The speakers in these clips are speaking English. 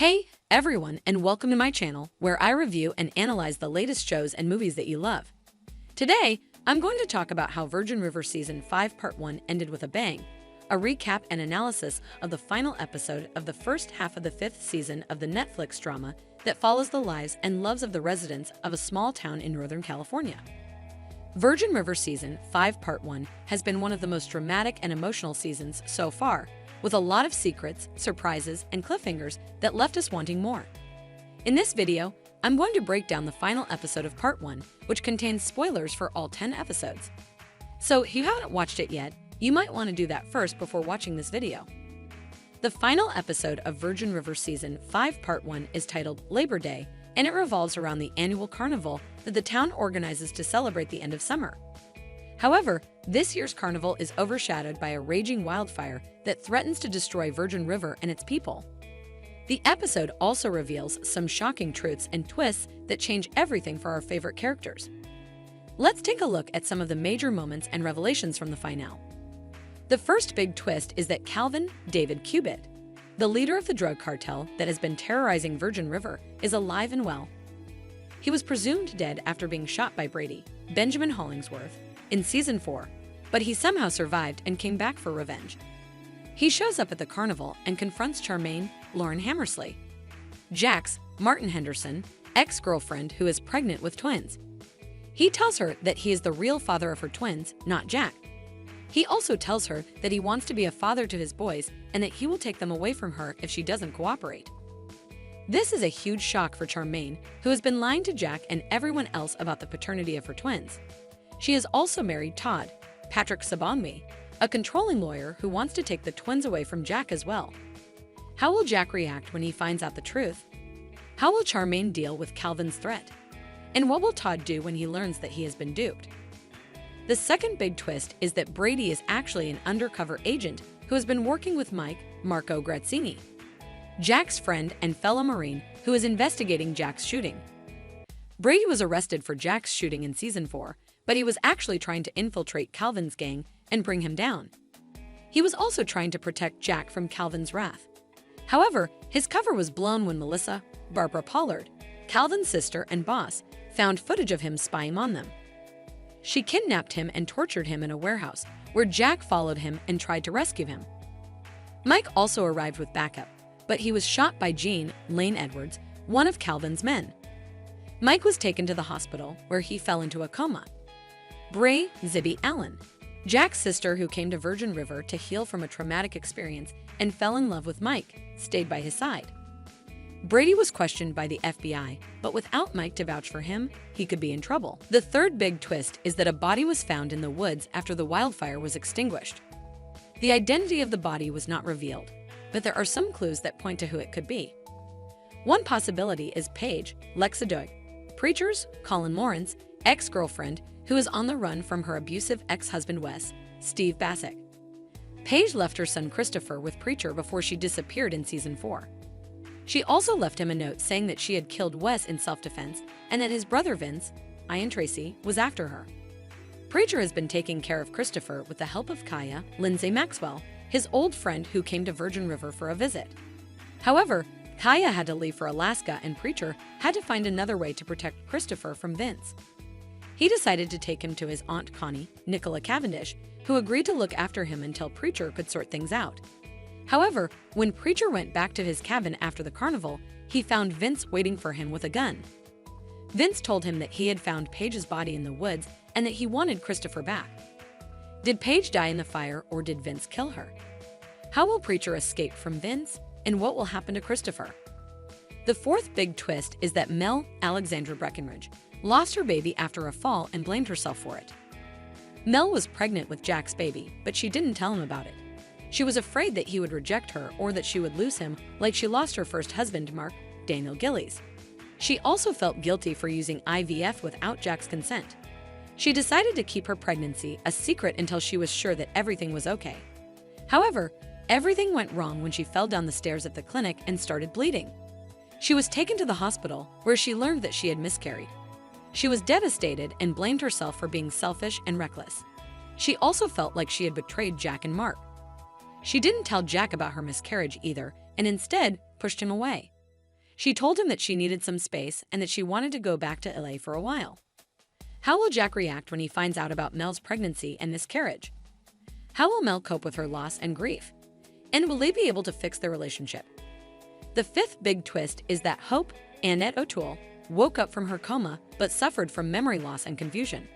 Hey, everyone, and welcome to my channel where I review and analyze the latest shows and movies that you love. Today, I'm going to talk about how Virgin River Season 5 Part 1 ended with a bang, a recap and analysis of the final episode of the first half of the 5th season of the Netflix drama that follows the lives and loves of the residents of a small town in Northern California. Virgin River Season 5 Part 1 has been one of the most dramatic and emotional seasons so far, with a lot of secrets, surprises, and cliffhangers that left us wanting more. In this video, I'm going to break down the final episode of Part 1, which contains spoilers for all 10 episodes. So if you haven't watched it yet, you might want to do that first before watching this video. The final episode of Virgin River Season 5 Part 1 is titled Labor Day, and it revolves around the annual carnival that the town organizes to celebrate the end of summer. However, this year's carnival is overshadowed by a raging wildfire that threatens to destroy Virgin River and its people. The episode also reveals some shocking truths and twists that change everything for our favorite characters. Let's take a look at some of the major moments and revelations from the finale. The first big twist is that Calvin David Cubitt, the leader of the drug cartel that has been terrorizing Virgin River, is alive and well. He was presumed dead after being shot by Brady, Benjamin Hollingsworth, in Season 4, but he somehow survived and came back for revenge. He shows up at the carnival and confronts Charmaine, Lauren Hammersley, Jack's, Martin Henderson, ex-girlfriend who is pregnant with twins. He tells her that he is the real father of her twins, not Jack. He also tells her that he wants to be a father to his boys and that he will take them away from her if she doesn't cooperate. This is a huge shock for Charmaine, who has been lying to Jack and everyone else about the paternity of her twins. She has also married Todd, Patrick Sabonwe, a controlling lawyer who wants to take the twins away from Jack as well. How will Jack react when he finds out the truth? How will Charmaine deal with Calvin's threat? And what will Todd do when he learns that he has been duped? The second big twist is that Brady is actually an undercover agent who has been working with Marco Grazzini, Jack's friend and fellow Marine who is investigating Jack's shooting. Brady was arrested for Jack's shooting in Season 4, but he was actually trying to infiltrate Calvin's gang and bring him down. He was also trying to protect Jack from Calvin's wrath. However, his cover was blown when Melissa, Barbara Pollard, Calvin's sister and boss, found footage of him spying on them. She kidnapped him and tortured him in a warehouse, where Jack followed him and tried to rescue him. Mike also arrived with backup, but he was shot by Jean Lane Edwards, one of Calvin's men. Mike was taken to the hospital, where he fell into a coma. Bray Zibby Allen, Jack's sister who came to Virgin River to heal from a traumatic experience and fell in love with Mike, stayed by his side. Brady was questioned by the FBI, but without Mike to vouch for him, he could be in trouble. The third big twist is that a body was found in the woods after the wildfire was extinguished. The identity of the body was not revealed, but there are some clues that point to who it could be. One possibility is Paige Lexadoy, Preacher's Colin Lawrence, ex-girlfriend who is on the run from her abusive ex-husband Wes, Steve Bassick. Paige left her son Christopher with Preacher before she disappeared in Season 4. She also left him a note saying that she had killed Wes in self-defense and that his brother Vince, Ian Tracy, was after her. Preacher has been taking care of Christopher with the help of Kaya Lindsay Maxwell, his old friend who came to Virgin River for a visit. However, Kaya had to leave for Alaska and Preacher had to find another way to protect Christopher from Vince. He decided to take him to his Aunt Connie, Nicola Cavendish, who agreed to look after him until Preacher could sort things out. However, when Preacher went back to his cabin after the carnival, he found Vince waiting for him with a gun. Vince told him that he had found Paige's body in the woods and that he wanted Christopher back. Did Paige die in the fire or did Vince kill her? How will Preacher escape from Vince, and what will happen to Christopher? The fourth big twist is that Mel Alexandra Breckenridge lost her baby after a fall and blamed herself for it. Mel was pregnant with Jack's baby, but she didn't tell him about it. She was afraid that he would reject her or that she would lose him like she lost her first husband, Mark Daniel Gillies. She also felt guilty for using IVF without Jack's consent. She decided to keep her pregnancy a secret until she was sure that everything was okay. However, everything went wrong when she fell down the stairs at the clinic and started bleeding. She was taken to the hospital, where she learned that she had miscarried. She was devastated and blamed herself for being selfish and reckless. She also felt like she had betrayed Jack and Mark. She didn't tell Jack about her miscarriage either, and instead pushed him away. She told him that she needed some space and that she wanted to go back to LA for a while. How will Jack react when he finds out about Mel's pregnancy and miscarriage? How will Mel cope with her loss and grief? And will they be able to fix their relationship? The fifth big twist is that Hope, Annette O'Toole, woke up from her coma but suffered from memory loss and confusion.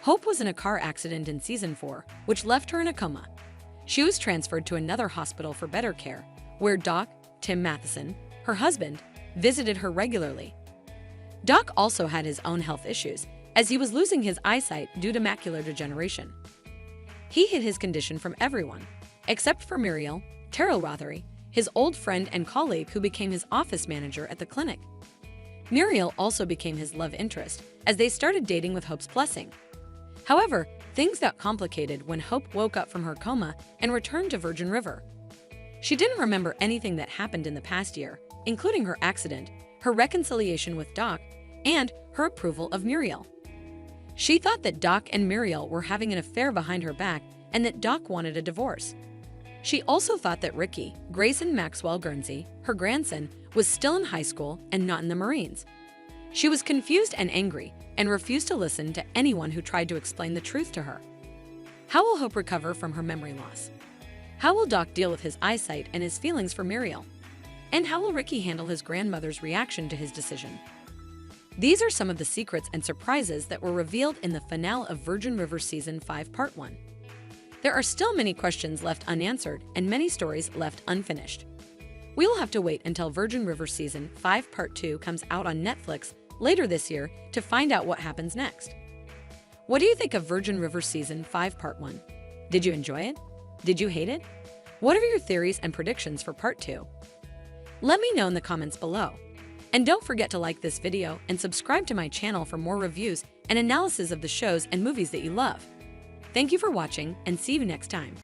Hope was in a car accident in season 4, which left her in a coma. She was transferred to another hospital for better care, where Doc, Tim Matheson, her husband, visited her regularly. Doc also had his own health issues, as he was losing his eyesight due to macular degeneration. He hid his condition from everyone, except for Muriel, Terrell Rothery, his old friend and colleague who became his office manager at the clinic. Muriel also became his love interest, as they started dating with Hope's blessing. However, things got complicated when Hope woke up from her coma and returned to Virgin River. She didn't remember anything that happened in the past year, including her accident, her reconciliation with Doc, and her approval of Muriel. She thought that Doc and Muriel were having an affair behind her back and that Doc wanted a divorce. She also thought that Ricky, Grayson Maxwell Guernsey, her grandson, was still in high school and not in the Marines. She was confused and angry and refused to listen to anyone who tried to explain the truth to her. How will Hope recover from her memory loss? How will Doc deal with his eyesight and his feelings for Muriel? And how will Ricky handle his grandmother's reaction to his decision? These are some of the secrets and surprises that were revealed in the finale of Virgin River Season 5 Part 1. There are still many questions left unanswered and many stories left unfinished. We will have to wait until Virgin River Season 5 Part 2 comes out on Netflix later this year to find out what happens next. What do you think of Virgin River Season 5 Part 1? Did you enjoy it? Did you hate it? What are your theories and predictions for Part 2? Let me know in the comments below. And don't forget to like this video and subscribe to my channel for more reviews and analysis of the shows and movies that you love. Thank you for watching and see you next time.